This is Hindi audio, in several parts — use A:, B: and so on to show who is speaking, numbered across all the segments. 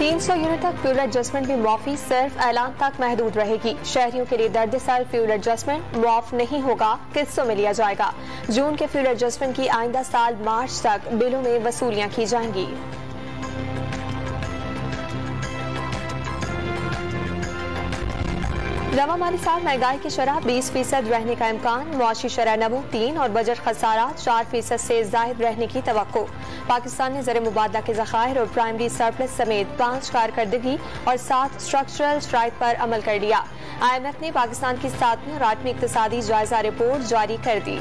A: 300 यूनिट तक फ्यूल एडजस्टमेंट भी मुआफी सिर्फ ऐलान तक महदूद रहेगी। शहरियों के लिए दर्द-ए-सर फ्यूल एडजस्टमेंट मुआफ नहीं होगा, किस्तों में लिया जाएगा। जून के फ्यूल एडजस्टमेंट की आइंदा साल मार्च तक बिलों में वसूलियां की जाएंगी। रवा माली साल महंगाई की शरह 20% रहने का इम्कान, मुआशी शरह नमू 3 और बजट खसारा 4% से जायद रहने की तवक्को। पाकिस्तान ने ज़र मुबादला के ज़खायर और प्राइमरी सरप्लस समेत 5 कारकर्दगी और 7 स्ट्रक्चरल शराइत पर अमल कर लिया। IMF ने पाकिस्तान की 7वीं और 8वीं इक्तिसादी जायजा रिपोर्ट जारी कर दी।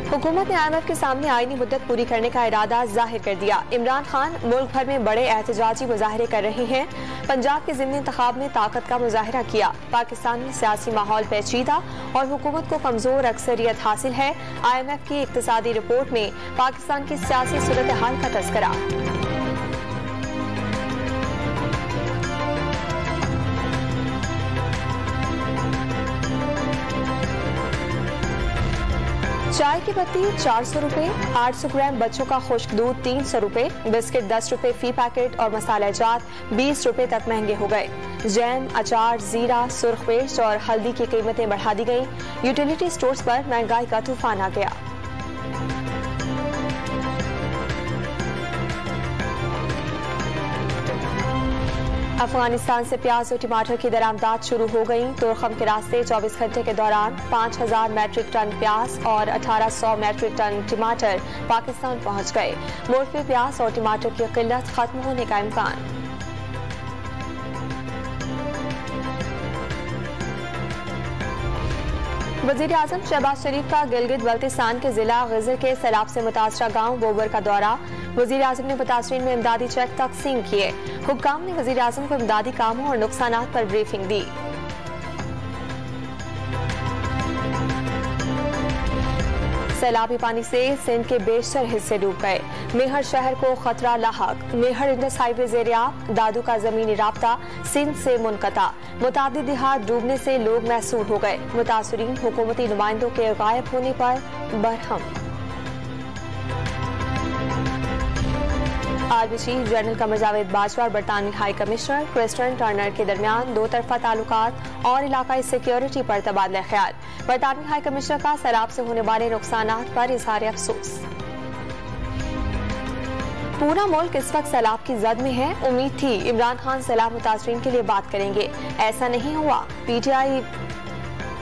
A: हुकूमत ने IMF के सामने आईनी मुद्दत पूरी करने का इरादा जाहिर कर दिया। इमरान खान मुल्क भर में बड़े एहतजाजी मुजाहरे कर रहे हैं। पंजाब के ज़िमनी इंतखाब में ताकत का मुजाहरा किया। पाकिस्तान में सियासी माहौल पेचीदा और हुकूमत को कमजोर अक्सरियत हासिल है। IMF की इक्तिसादी रिपोर्ट में पाकिस्तान की सियासी सूरत हाल का तज़किरा। चाय की पत्ती 400 रुपए, 800 ग्राम बच्चों का खुश्क दूध 300 रुपए, बिस्किट 10 रुपए फी पैकेट और मसाला जात 20 रुपए तक महंगे हो गए। जैम, अचार, जीरा, सुर्ख मिर्च और हल्दी की कीमतें बढ़ा दी गई। यूटिलिटी स्टोर्स पर महंगाई का तूफान आ गया। अफगानिस्तान से प्याज और टमाटर की दरामदात शुरू हो गई। तुर्खम के रास्ते 24 घंटे के दौरान 5000 मैट्रिक टन प्याज और 1800 मैट्रिक टन टमाटर पाकिस्तान पहुंच गए। मुल्क में प्याज और टमाटर की किल्लत खत्म होने का इम्कान। वज़ीर आज़म शहबाज शरीफ का गिलगित बल्तिस्तान के जिला ग़िज़र के सैलाब से मुतासरा गाँव बोबर का दौरा। वज़ीर आज़म ने मुतासरीन में इमदादी चेक तक़सीम किए। हुक्काम ने वज़ीर आज़म को इमदादी कामों और नुकसानात पर ब्रीफिंग दी। सैलाबी पानी से सिंध के बेशतर हिस्से डूब गए। मेहर शहर को खतरा लाहक। मेहर इंडस हाईवे ज़ेर-ए-आब, दादू का जमीनी राब्ता सिंध से मुनक़ता। मुतादिद देहात डूबने से लोग महसूर हो गए। मुतासरीन हुकूमती नुमाइंदों के गायब होने पर Barham. Army chief general Qamar Javed Bajwa और बरतानवी हाई कमिश्नर क्रिस्टन टर्नर के दरमियान दो तरफा ताल्लुकात और इलाकाई सिक्योरिटी पर तबादला ख्याल। बरतानवी हाई कमिश्नर का सैलाब से होने वाले नुकसानात पर इजहार अफसोस। पूरा मुल्क इस वक्त सैलाब की जद में है। उम्मीद थी इमरान खान सैलाब मुतासरीन के लिए बात करेंगे, ऐसा नहीं हुआ। PTI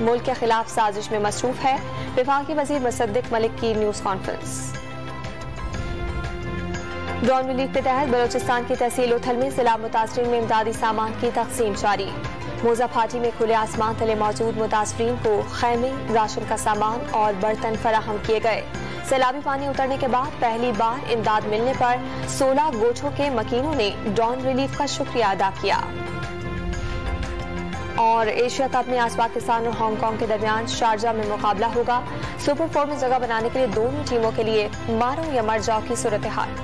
A: मुल्क के खिलाफ साजिश में मसरूफ है। विफाकी वजीर मुसद्दिक मलिक की न्यूज कॉन्फ्रेंस। ड्रोन रिलीफ के तहत बलोचिस्तान की तहसील उथल में सैलाब मुतासरीन में इमदादी सामान की तकसीम जारी। मोजा फाटी में खुले आसमान तले मौजूद मुतासरीन को खैमे, राशन का सामान और बर्तन फराहम किए गए। सैलाबी पानी उतरने के बाद पहली बार इमदाद मिलने पर 16 गोठों के मकीनों ने ड्रोन रिलीफ का शुक्रिया अदा किया। और एशिया कप में आज पाकिस्तान और हांगकांग के दरमियान शारजा में मुकाबला होगा। सुपर 4 में जगह बनाने के लिए दोनों टीमों के लिए मारो या मर जाओ की सूरत हाल।